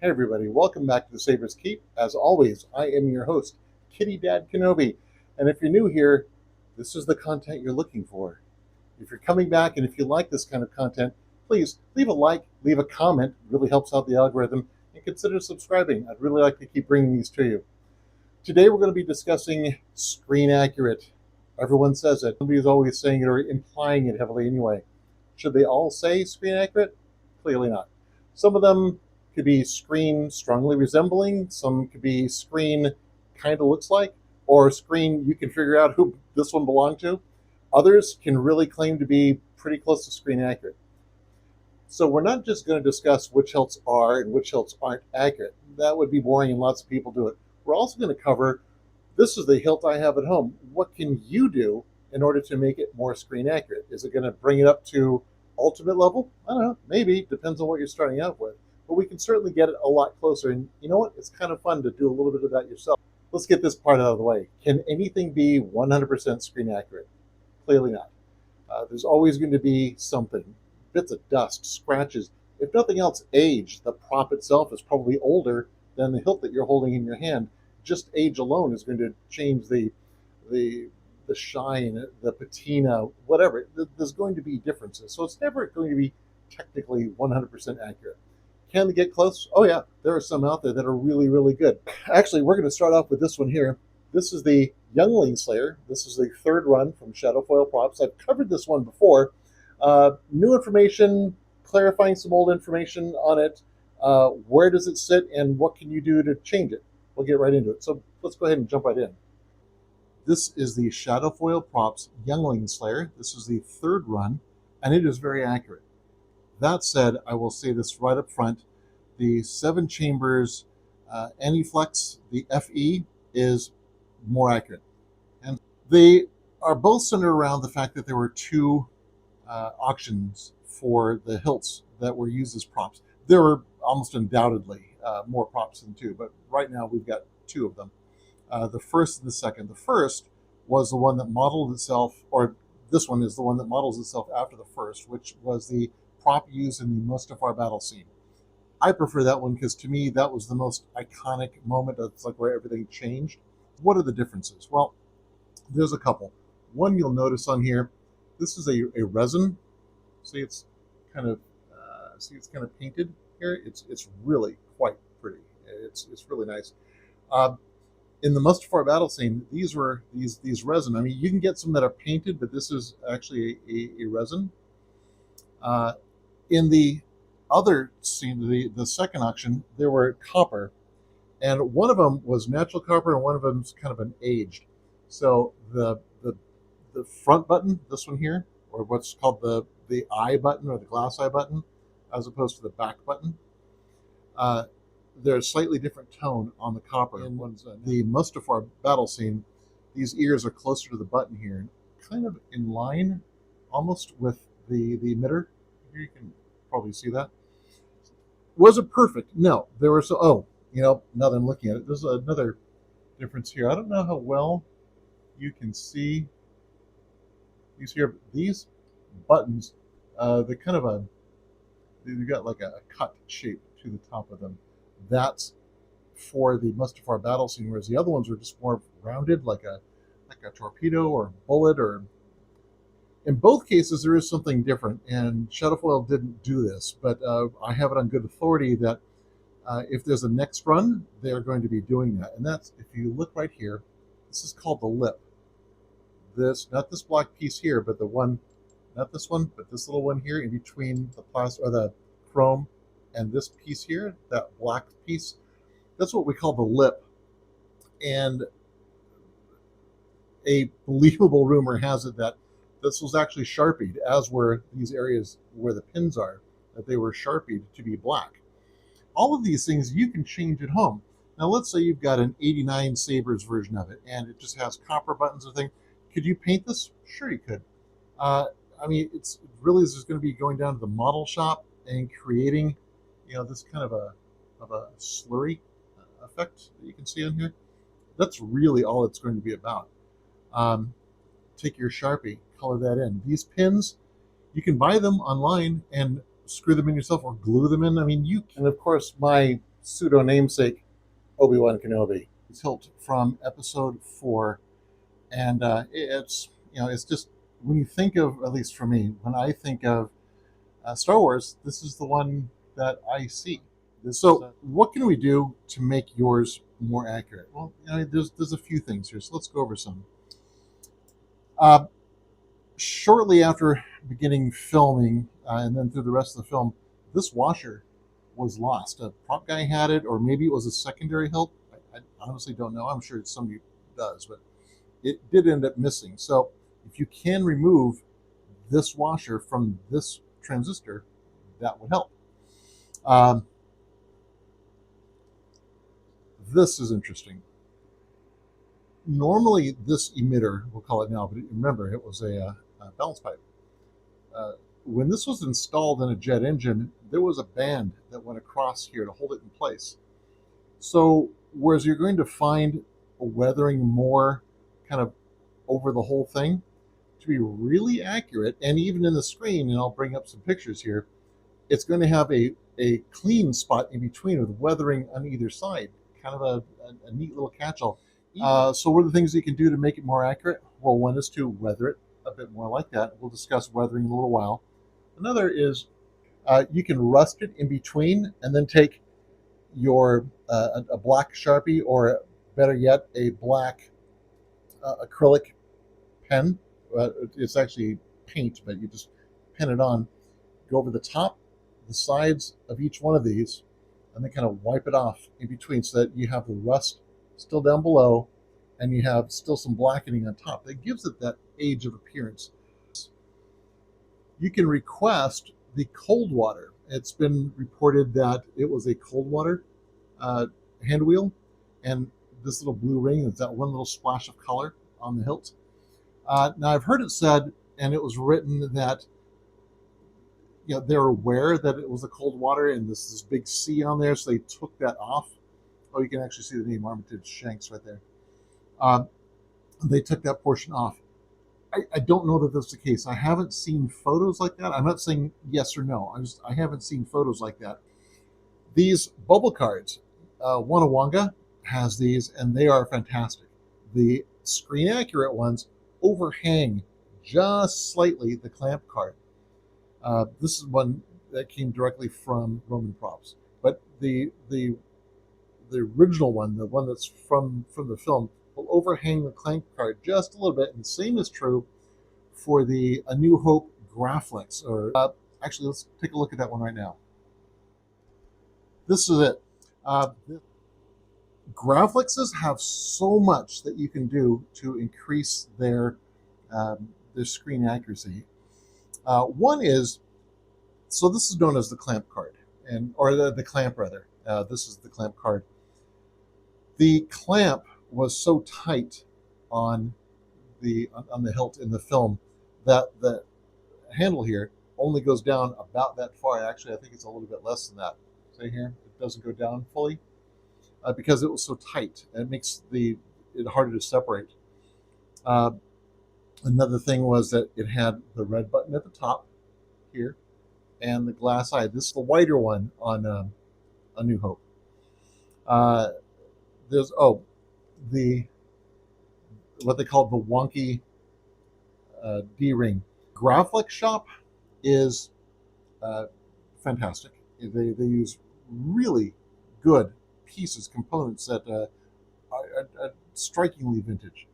Hey everybody, welcome back to the Saber's Keep. As always, I am your host, Kitty Dad Kenobi. And if you're new here, this is the content you're looking for. If you're coming back and if you like this kind of content, please leave a like, leave a comment. It really helps out the algorithm, and consider subscribing. I'd really like to keep bringing these to you. Today we're going to be discussing screen accurate. Everyone says it. Nobody's always saying it or implying it heavily anyway. Should they all say screen accurate? Clearly not. Some of them could be screen strongly resembling, some could be screen kind of looks like, or screen you can figure out who this one belonged to. Others can really claim to be pretty close to screen accurate. So we're not just going to discuss which hilts are and which hilts aren't accurate. That would be boring and lots of people do it. We're also going to cover this is the hilt I have at home. What can you do in order to make it more screen accurate? Is it going to bring it up to ultimate level? I don't know. Maybe. Depends on what you're starting out with. But we can certainly get it a lot closer. And you know what? It's kind of fun to do a little bit of that yourself. Let's get this part out of the way. Can anything be 100% screen accurate? Clearly not. There's always going to be something, bits of dust, scratches. If nothing else, age. The prop itself is probably older than the hilt that you're holding in your hand. Just age alone is going to change the the shine, the patina, whatever. There's going to be differences. So it's never going to be technically 100% accurate. Can they get close? Oh yeah, there are some out there that are really, really good. Actually, we're going to start off with this one here. This is the Youngling Slayer. This is the third run from Shadowfoil Props. I've covered this one before. New information, clarifying some old information on it. Where does it sit and what can you do to change it? We'll get right into it. So let's go ahead and jump right in. This is the Shadowfoil Props Youngling Slayer. This is the third run, and it is very accurate. That said, I will say this right up front. The 7 chambers Aniflex, the FE, is more accurate. And they are both centered around the fact that there were 2 auctions for the hilts that were used as props. There were almost undoubtedly more props than 2, but right now we've got 2 of them. The first and the second. The first was the one that modeled itself, or this one is the one that models itself after the first, which was the prop used in the Mustafar battle scene. I prefer that one because to me that was the most iconic moment. It's like where everything changed. What are the differences? Well, there's a couple. One you'll notice on here, this is a resin. See, it's kind of it's kind of painted here. It's really quite pretty. It's really nice. In the Mustafar battle scene, these were these resin. I mean, you can get some that are painted, but this is actually a resin. In the other scene, the second auction, there were copper, and one of them was natural copper, and one of them's kind of an aged. So the front button, this one here, or what's called the eye button or the glass eye button, as opposed to the back button, there's a slightly different tone on the copper. In the Mustafar battle scene, these ears are closer to the button here, kind of in line, almost with the emitter. Here you can probably see that. Was it perfect? No. There were so. Oh, now that I'm looking at it, there's another difference here. I don't know how well you can see these here. These buttons, they're kind of they've got like a cut shape to the top of them. That's for the Mustafar battle scene, whereas the other ones were just more rounded, like a torpedo or a bullet. Or in both cases, there is something different, and Shadowfoil didn't do this, but I have it on good authority that if there's a next run, they're going to be doing that. And that's, if you look right here, this is called the lip. This, not this black piece here, but the one, not this one, but this little one here in between the plastic or the chrome and this piece here, that black piece, that's what we call the lip. And a believable rumor has it that this was actually sharpied, as were these areas where the pins are, that they were sharpied to be black. All of these things you can change at home. Now, let's say you've got an 89 Sabres version of it, and it just has copper buttons and things. Could you paint this? Sure you could. I mean, it's really just going to be going down to the model shop and creating, this kind of a slurry effect that you can see on here. That's really all it's going to be about. Take your Sharpie, color that in. These pins, you can buy them online and screw them in yourself or glue them in. I mean, you can. And of course, my pseudo namesake Obi Wan Kenobi. It's hilt from Episode 4, and it's it's just when you think of, at least for me, when I think of Star Wars, this is the one that I see. So, what can we do to make yours more accurate? Well, there's a few things here, so let's go over some. Uh, Shortly after beginning filming, and then through the rest of the film, this washer was lost. A prop guy had it, or maybe it was a secondary hilt. I honestly don't know. I'm sure somebody does, but it did end up missing. So if you can remove this washer from this transistor, that would help. This is interesting. Normally, this emitter, we'll call it now, but remember, it was a balance pipe. When this was installed in a jet engine, there was a band that went across here to hold it in place. So whereas you're going to find a weathering more kind of over the whole thing, to be really accurate, and even in the screen, and I'll bring up some pictures here, it's going to have a clean spot in between with weathering on either side, kind of a neat little catch-all. So what are the things you can do to make it more accurate? Well, one is to weather it a bit more like that. We'll discuss weathering in a little while. Another is you can rust it in between and then take your a black Sharpie, or better yet, a black acrylic pen. It's actually paint, but you just pen it on. Go over the top, the sides of each one of these, and then kind of wipe it off in between so that you have the rust still down below and you have still some blackening on top. That gives it that age of appearance. You can request the cold water. It's been reported that it was a cold water hand wheel, and this little blue ring is that one little splash of color on the hilt. Now I've heard it said, and it was written that they're aware that it was a cold water and this big C on there, so they took that off. Oh, you can actually see the name Armitage Shanks right there. They took that portion off. I don't know that that's the case. I haven't seen photos like that. I'm not saying yes or no. I haven't seen photos like that. These bubble cards, Wanawanga has these, and they are fantastic. The screen accurate ones overhang just slightly the clamp card. This is one that came directly from Roman Props, but the original one, the one that's from the film, will overhang the clamp card just a little bit, and the same is true for the A New Hope Graflex. Or actually, let's take a look at that one right now. This is it. Graflexes have so much that you can do to increase their screen accuracy. One is, so this is known as the clamp card, or the clamp rather. This is the clamp card. The clamp was so tight on the hilt in the film that the handle here only goes down about that far. Actually, I think it's a little bit less than that. See here, it doesn't go down fully because it was so tight. It makes it harder to separate. Another thing was that it had the red button at the top here and the glass eye. This is the whiter one on A New Hope. There's what they call the wonky D-ring. Graflex shop is fantastic. They use really good pieces, components that are strikingly vintage.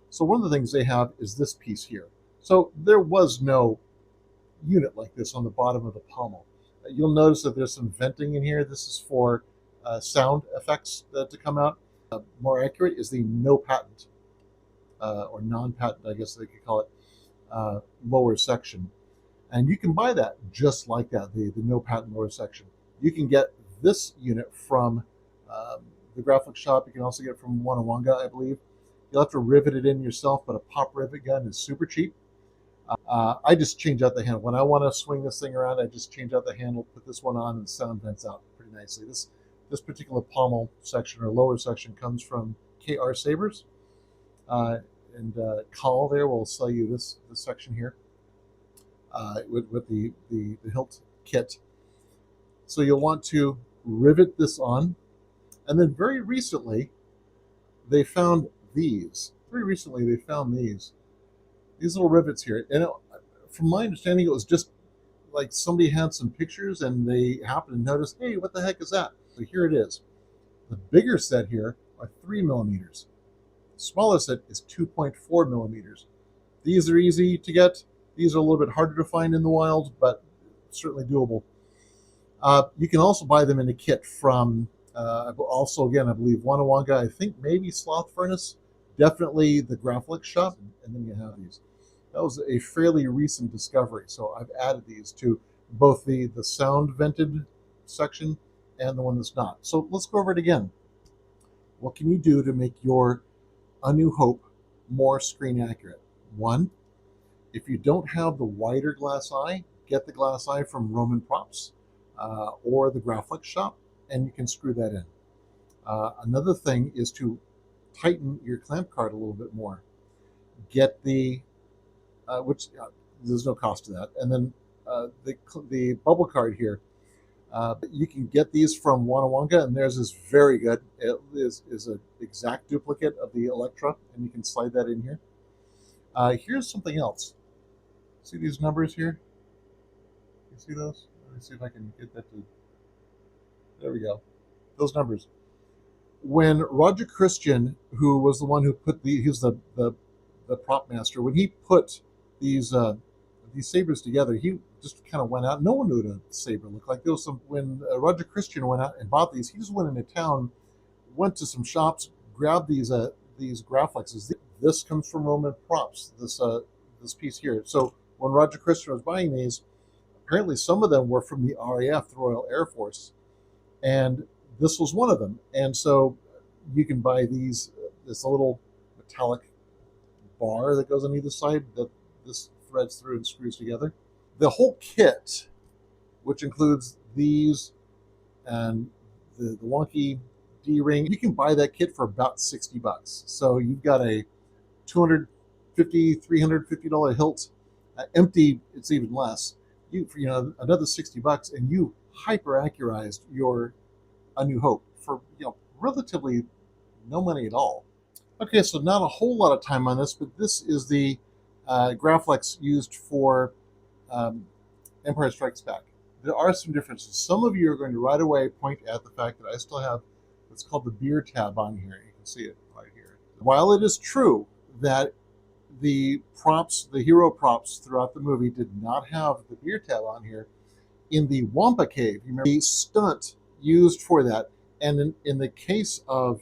So one of the things they have is this piece here. So there was no unit like this on the bottom of the pommel. You'll notice that there's some venting in here. This is for sound effects to come out. More accurate is the no patent, or non-patent, I guess they could call it, lower section. And you can buy that just like that, the no patent lower section. You can get this unit from the Graflex shop. You can also get it from Wanawanga, I believe. You'll have to rivet it in yourself, but a pop rivet gun is super cheap. I just change out the handle. When I want to swing this thing around, I just change out the handle, put this one on, and the sound vents out pretty nicely. This particular pommel section or lower section comes from KR Sabers. And Call there will sell you this section here with the hilt kit. So you'll want to rivet this on. And then very recently, they found these. Very recently, they found these little rivets here. And from my understanding, it was just like somebody had some pictures and they happened to notice, hey, what the heck is that? So here it is. The bigger set here are 3 millimeters. The smaller set is 2.4 millimeters. These are easy to get. These are a little bit harder to find in the wild, but certainly doable. You can also buy them in a kit from, also again, I believe Wanawanga, I think maybe Sloth Furnace, definitely the Graphics shop, and then you have these. That was a fairly recent discovery, so I've added these to both the sound vented section and the one that's not. So let's go over it again. What can you do to make your A New Hope more screen accurate? One, if you don't have the wider glass eye, get the glass eye from Roman Props or the Graphics shop, and you can screw that in. Another thing is to tighten your clamp card a little bit more. Get the, which there's no cost to that, and then the bubble card here. You can get these from Wanawanga, and theirs is very good. It is an exact duplicate of the Electra, and you can slide that in here. Here's something else. See these numbers here? You see those? Let me see if I can get that to... There we go. Those numbers. When Roger Christian, who was the one who put he's the prop master, when he put these sabers together, he just kind of went out. No one knew what a saber looked like. There was some, when Roger Christian went out and bought these, he just went into town, went to some shops, grabbed these Graflexes. This comes from Roman Props, this piece here. So when Roger Christian was buying these, apparently some of them were from the RAF, the Royal Air Force, and this was one of them. And so you can buy these, this little metallic bar that goes on either side that this threads through and screws together. The whole kit, which includes these and the wonky D-ring, you can buy that kit for about $60. So you've got a $250, $350 hilt. Empty, it's even less. You know, another $60, and you hyper-accurized your A New Hope for, you know, relatively no money at all. Okay, so not a whole lot of time on this, but this is the Graflex used for Empire Strikes Back. There are some differences. Some of you are going to right away point at the fact that I still have what's called the beer tab on here. You can see it right here. While it is true that the props, the hero props throughout the movie did not have the beer tab on here, in the Wampa Cave, you remember the stunt used for that, and in the case of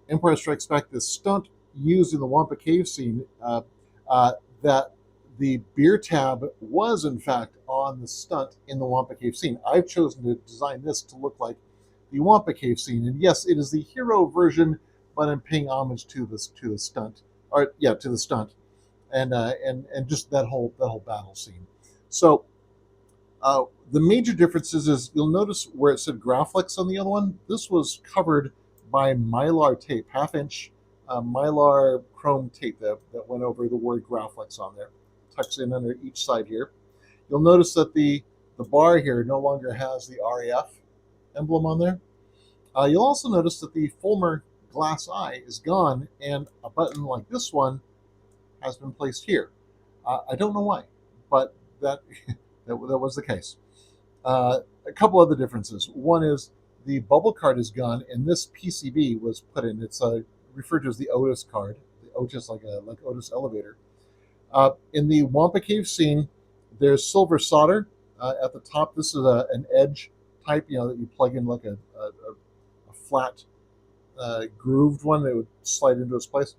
Empire Strikes Back, the stunt used in the Wampa Cave scene, that the beer tab was in fact on the stunt in the Wampa Cave scene. I've chosen to design this to look like the Wampa Cave scene, and yes, it is the hero version, but I'm paying homage to the stunt, or yeah, to the stunt, and just that whole battle scene. So the major differences is you'll notice where it said Graflex on the other one. This was covered by Mylar tape, half-inch Mylar chrome tape that went over the word Graflex on there. Tucks in under each side here. You'll notice that the bar here no longer has the RAF emblem on there. You'll also notice that the Fulmer glass eye is gone, and a button like this one has been placed here. I don't know why, but that was the case. A couple other differences. One is the bubble card is gone, and this PCB was put in. It's referred to as the Otis card, the Otis like Otis elevator. In the Wampa Cave scene, there's silver solder at the top. This is an edge type, you know, that you plug in like a flat grooved one that would slide into its place.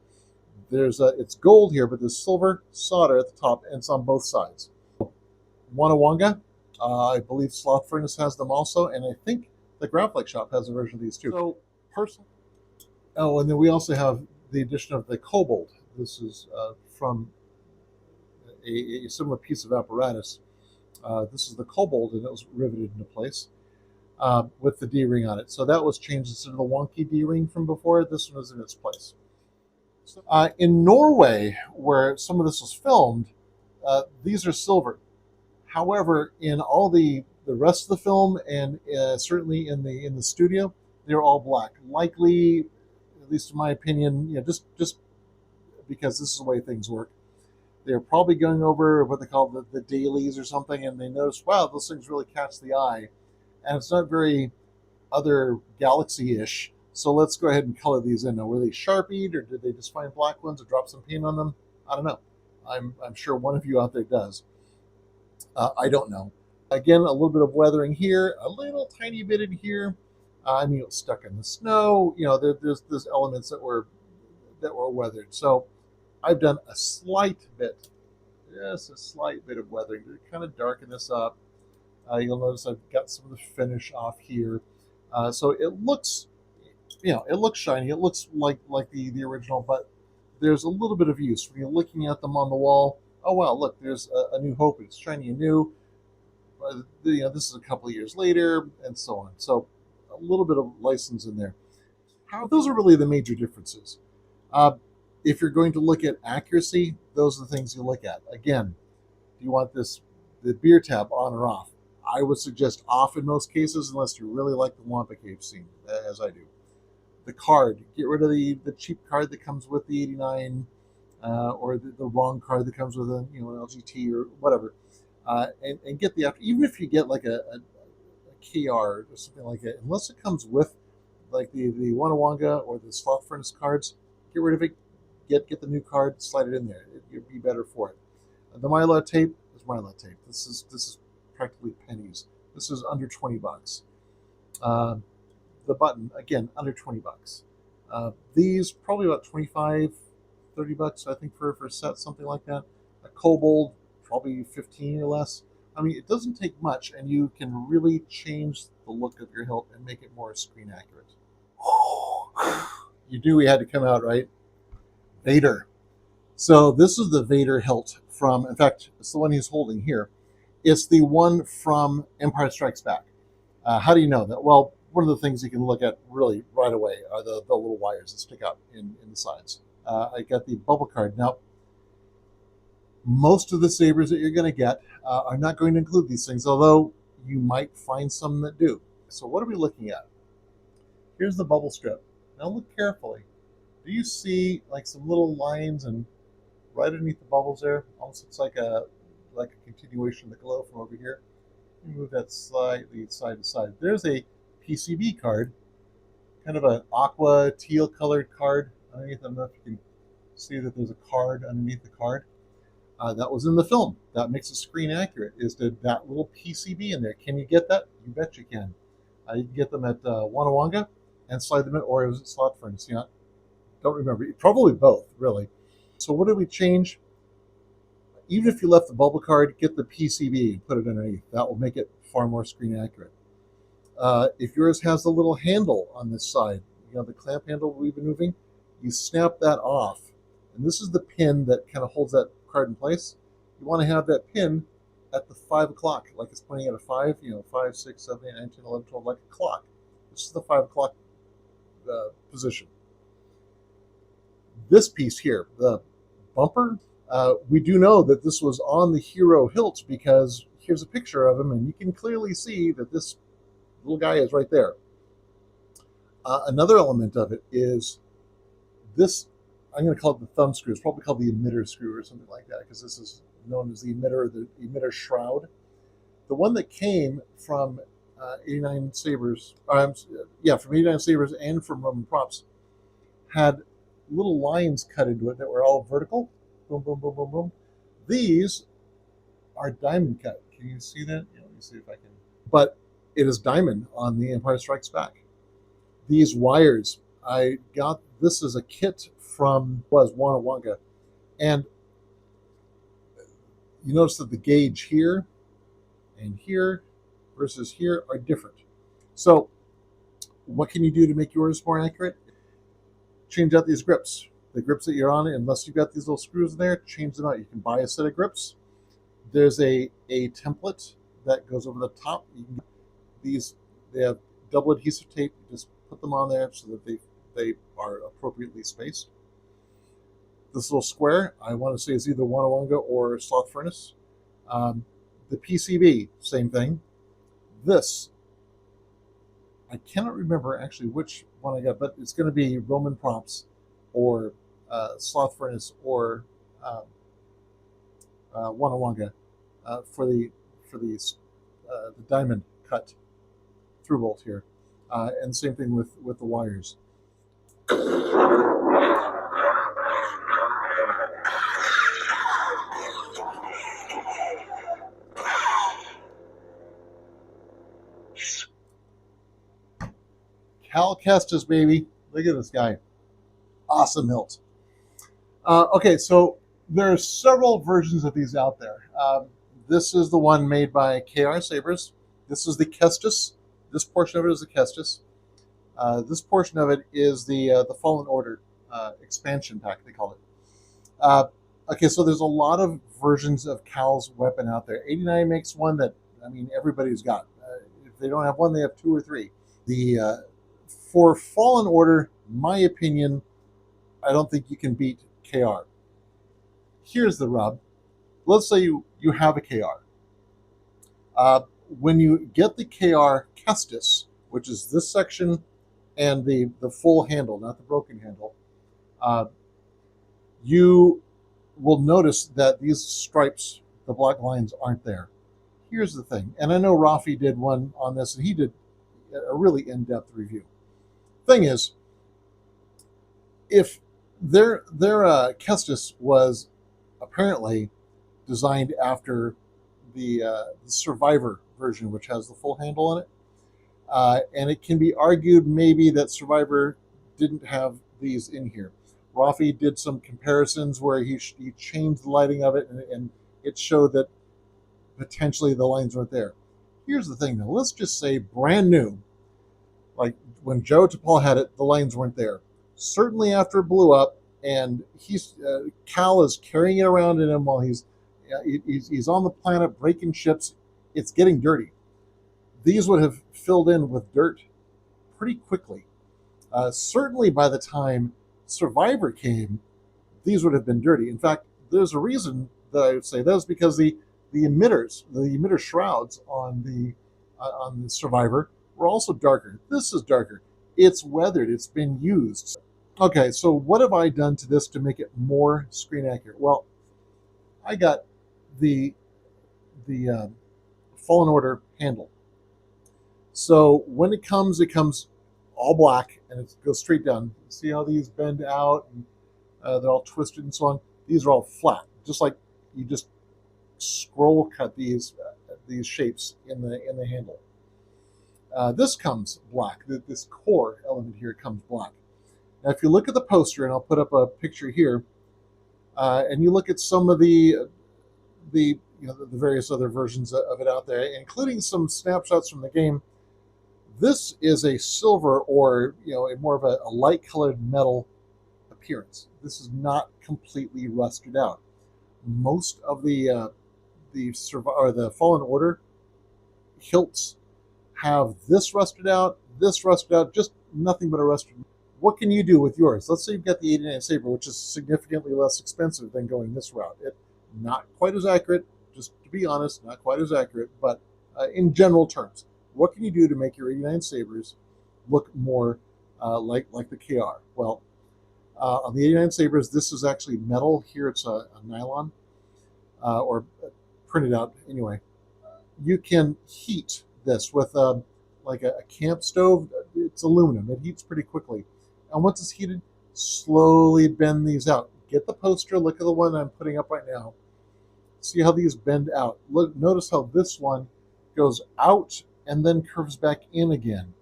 It's gold here, but there's silver solder at the top, and it's on both sides. Wanawanga, I believe Sloth Furnace has them also, and I think the Graphics shop has a version of these too. So personal. Oh, and then we also have the addition of the Kobold. This is from a similar piece of apparatus. This is the Kobold, and it was riveted into place with the D-ring on it. So that was changed instead of the wonky D-ring from before. This one was in its place. In Norway, where some of this was filmed, these are silver. However, in all the The rest of the film, and certainly in the studio, they're all black. Likely, at least in my opinion, just because this is the way things work. They're probably going over what they call the dailies or something, and they notice, wow, those things really catch the eye, and it's not very other galaxy-ish. So let's go ahead and color these in. Now, were they sharpied, or did they just find black ones and drop some paint on them? I don't know. I'm sure one of you out there does. I don't know. Again, a little bit of weathering here, a little tiny bit in here. I mean, it was stuck in the snow. There's elements that were weathered. So I've done a slight bit, just a slight bit of weathering to kind of darken this up. You'll notice I've got some of the finish off here. So it looks, it looks shiny. It looks like the original, but there's a little bit of use when you're looking at them on the wall. Oh wow, look, there's a New Hope. It's shiny and new. This is a couple of years later, and so on. So a little bit of license in there. Those are really the major differences. Uh, if you're going to look at accuracy, those are the things you look at. Again, do you want the beer tab on or off? I would suggest off in most cases, unless you really like the Wampa Cave scene, as I do. The card, get rid of the cheap card that comes with the 89, or the wrong card that comes with an LGT or whatever, and get the, even if you get like a KR or something like that, unless it comes with like the Wanawanga or the Sloth Furnace cards, get rid of it. Get the new card, slide it in there. It'd be better for it. The Mylar tape is Mylar tape. This is practically pennies. This is under $20. The button, again, under $20. These probably about $25-$30, I think, for a set, something like that. A Kobold, probably 15 or less. I mean, it doesn't take much, and you can really change the look of your hilt and make it more screen accurate. You knew we had to come out, right? Vader. So this is the Vader hilt from, in fact, it's the one he's holding here. It's the one from Empire Strikes Back. How do you know that? Well, one of the things you can look at really right away are the little wires that stick out in the sides. I got the bubble card. Now, most of the sabers that you're going to get are not going to include these things, although you might find some that do. So what are we looking at? Here's the bubble strip. Now look carefully. Do you see like some little lines and right underneath the bubbles there? Almost looks like a continuation of the glow from over here. Move that slightly side to side. There's a PCB card, kind of an aqua teal colored card underneath. I don't know if you can see that there's a card underneath the card. That was in the film. That makes it screen accurate, is that little PCB in there. Can you get that? You bet you can. You can get them at Wanawanga and slide them in, or it was at Sloth Furnace. Don't remember. Probably both, really. So what did we change? Even if you left the bubble card, get the PCB and put it underneath. That will make it far more screen accurate. If yours has the little handle on this side, the clamp handle we've been moving, you snap that off. And this is the pin that kind of holds that card in place. You want to have that pin at the 5 o'clock, like it's pointing at a 5, 5, 6, 7, 8, 9, 10, 11, 12, like a clock. This is the 5 o'clock position. This piece here, the bumper, we do know that this was on the hero hilt because here's a picture of him, and you can clearly see that this little guy is right there. Another element of it is this, I'm going to call it the thumb screw. It's probably called the emitter screw or something like that, because this is known as the emitter shroud. The one that came from 89 Sabers, from 89 Sabers and from Roman Props, had little lines cut into it that were all vertical. Boom, boom, boom, boom, boom. These are diamond cut. Can you see that? Let me see if I can. But it is diamond on the Empire Strikes Back. These wires, I got this as a kit from Wanawanga, and you notice that the gauge here and here versus here are different. So what can you do to make yours more accurate? Change out these grips. The grips that you're on, unless you've got these little screws in there, change them out. You can buy a set of grips. There's a template that goes over the top. They have double adhesive tape. You just put them on there so that they are appropriately spaced. This little square, I want to say, is either Wanawanga or Sloth Furnace. The PCB, same thing. This, I cannot remember actually which one I got, but it's going to be Roman props or sloth furnace or Wanawanga for the diamond cut through bolt here, and same thing with the wires. Cal Kestis, baby. Look at this guy. Awesome hilt. Okay, so there are several versions of these out there. This is the one made by KR Sabers. This is the Kestis. This portion of it is the Kestis. This portion of it is the Fallen Order expansion pack, they call it. Okay, so there's a lot of versions of Cal's weapon out there. 89 makes one that, I mean, everybody's got. If they don't have one, they have two or three. For Fallen Order, my opinion, I don't think you can beat KR. Here's the rub. Let's say you have a KR. When you get the KR Kestis, which is this section and the full handle, not the broken handle, you will notice that these stripes, the black lines, aren't there. Here's the thing, and I know Rafi did one on this, and he did a really in-depth review. Thing is, if their Kestis was apparently designed after the Survivor version, which has the full handle on it, and it can be argued maybe that Survivor didn't have these in here. Rafi did some comparisons where he changed the lighting of it, and it showed that potentially the lines weren't there. Here's the thing, though. Let's just say brand new, like when Joe Tapal had it, the lines weren't there. Certainly after it blew up, and Cal is carrying it around in him while he's on the planet breaking ships. It's getting dirty. These would have filled in with dirt pretty quickly. Certainly by the time Survivor came, these would have been dirty. In fact, there's a reason that I would say that is because the emitter shrouds on the Survivor were also darker. This is darker. It's weathered. It's been used. Okay, so what have I done to this to make it more screen accurate? Well, I got the Fallen Order handle. So when it comes all black and it goes straight down. See how these bend out and they're all twisted and so on? These are all flat, just like you just scroll cut these shapes in the handle. This comes black. This core element here comes black. Now, if you look at the poster, and I'll put up a picture here, and you look at some of the various other versions of it out there, including some snapshots from the game, this is a silver or a more of a light-colored metal appearance. This is not completely rusted out. Most of the Fallen Order hilts have this rusted out, just nothing but a rusted. What can you do with yours? Let's say you've got the 89 Saber, which is significantly less expensive than going this route. Not quite as accurate, just to be honest, not quite as accurate, but in general terms, what can you do to make your 89 Sabers look more like the KR? Well, on the 89 Sabers, this is actually metal. Here it's a nylon, or printed out anyway. You can heat this with like a camp stove. It's aluminum. It heats pretty quickly. And once it's heated, slowly bend these out. Get the poster. Look at the one I'm putting up right now. See how these bend out. Look, notice how this one goes out and then curves back in again.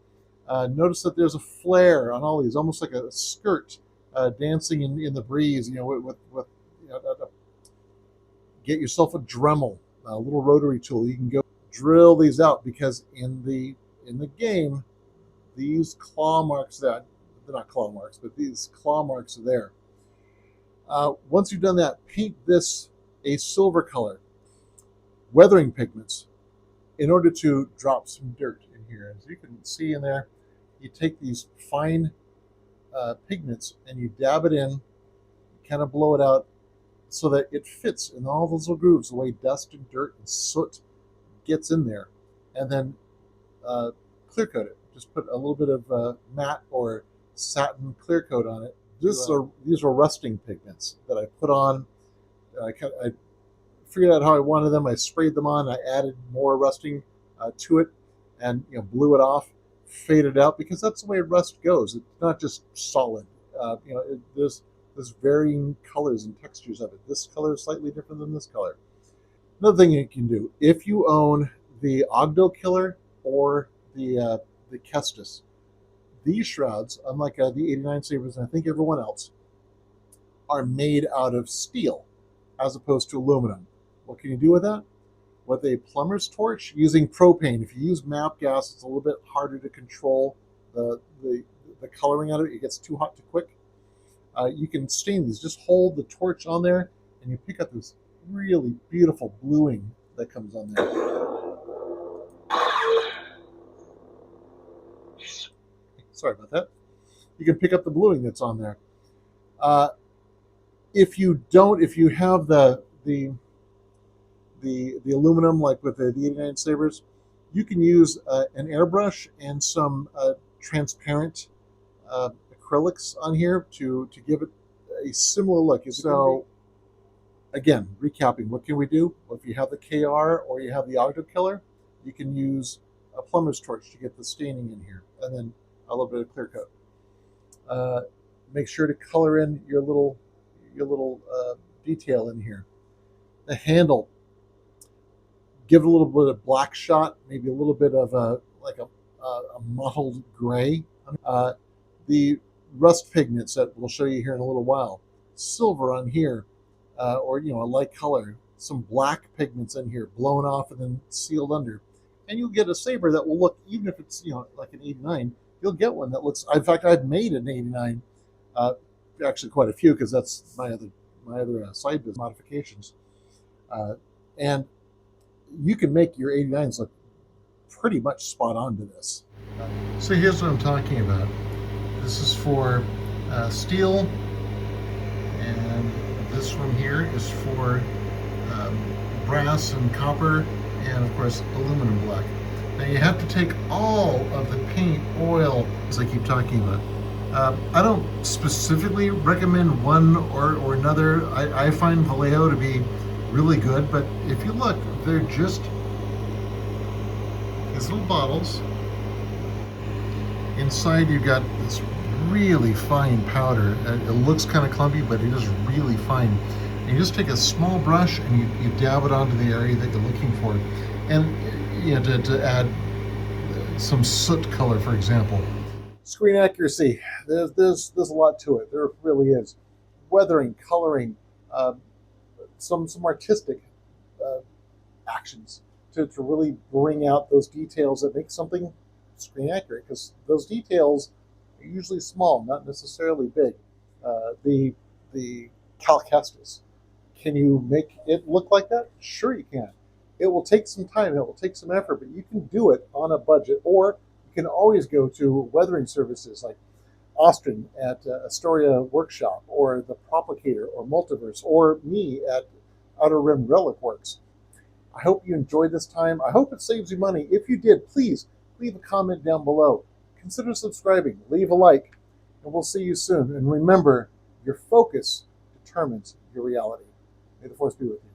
Notice that there's a flare on all these, almost like a skirt dancing in the breeze. Get yourself a Dremel, a little rotary tool. You can go drill these out, because in the game, these claw marks, they're not claw marks, but these claw marks are there. Once you've done that, paint this a silver color. Weathering pigments, in order to drop some dirt in here. As you can see in there, you take these fine pigments and you dab it in, kind of blow it out so that it fits in all those little grooves, the way dust and dirt and soot gets in there. And then clear coat it. Just put a little bit of matte or satin clear coat on it. These are rusting pigments that I put on. I figured out how I wanted them. I sprayed them on. I added more rusting to it, and blew it off, faded out, because that's the way rust goes. It's not just solid. There's varying colors and textures of it. This color is slightly different than this color. Another thing you can do, if you own the Ogdo Killer or the Kestis, these shrouds, unlike the 89 Sabers and I think everyone else, are made out of steel as opposed to aluminum. What can you do with that? With a plumber's torch using propane. If you use MAP gas, it's a little bit harder to control the coloring out of it. It gets too hot too quick. You can stain these. Just hold the torch on there, and you pick up this really beautiful bluing that comes on there. Sorry about that. You can pick up the bluing that's on there. If you have the aluminum, like with the 89 Sabers, you can use an airbrush and some transparent acrylics on here to give it a similar look. So again, recapping, what can we do? Well, if you have the KR or you have the Ogdo Killer, you can use a plumber's torch to get the staining in here, and then a little bit of clear coat. Make sure to color in your little detail in here. The handle, give it a little bit of black shot, maybe a little bit of a mottled gray. The rust pigments that we'll show you here in a little while, silver on here, or a light color, some black pigments in here, blown off and then sealed under, and you'll get a saber that will look, even if it's like an 89, you'll get one that looks. In fact, I've made an 89, actually quite a few, because that's my other side business modifications, and you can make your 89s look pretty much spot on to this. So here's what I'm talking about. This is for steel, and this one here is for brass and copper, and of course aluminum black. Now you have to take all of the paint, oil, as I keep talking about. I don't specifically recommend one or another. I find Vallejo to be really good, but if you look, they're just these little bottles. Inside you've got this really fine powder. It looks kind of clumpy, but it is really fine. And you just take a small brush and you dab it onto the area that you're looking for. And to add some soot color, for example. Screen accuracy, there's a lot to it. There really is. Weathering, coloring, some artistic actions to really bring out those details that make something screen accurate, because those details are usually small, not necessarily big. The Kestis, can you make it look like that? Sure you can. It will take some time, it will take some effort, but you can do it on a budget, or you can always go to weathering services like Austin at Astoria Workshop, or the Proplicator, or Multiverse, or me at Outer Rim Relic Works. I hope you enjoyed this time. I hope it saves you money. If you did, please leave a comment down below. Consider subscribing, leave a like, and we'll see you soon. And remember, your focus determines your reality. May the Force be with you.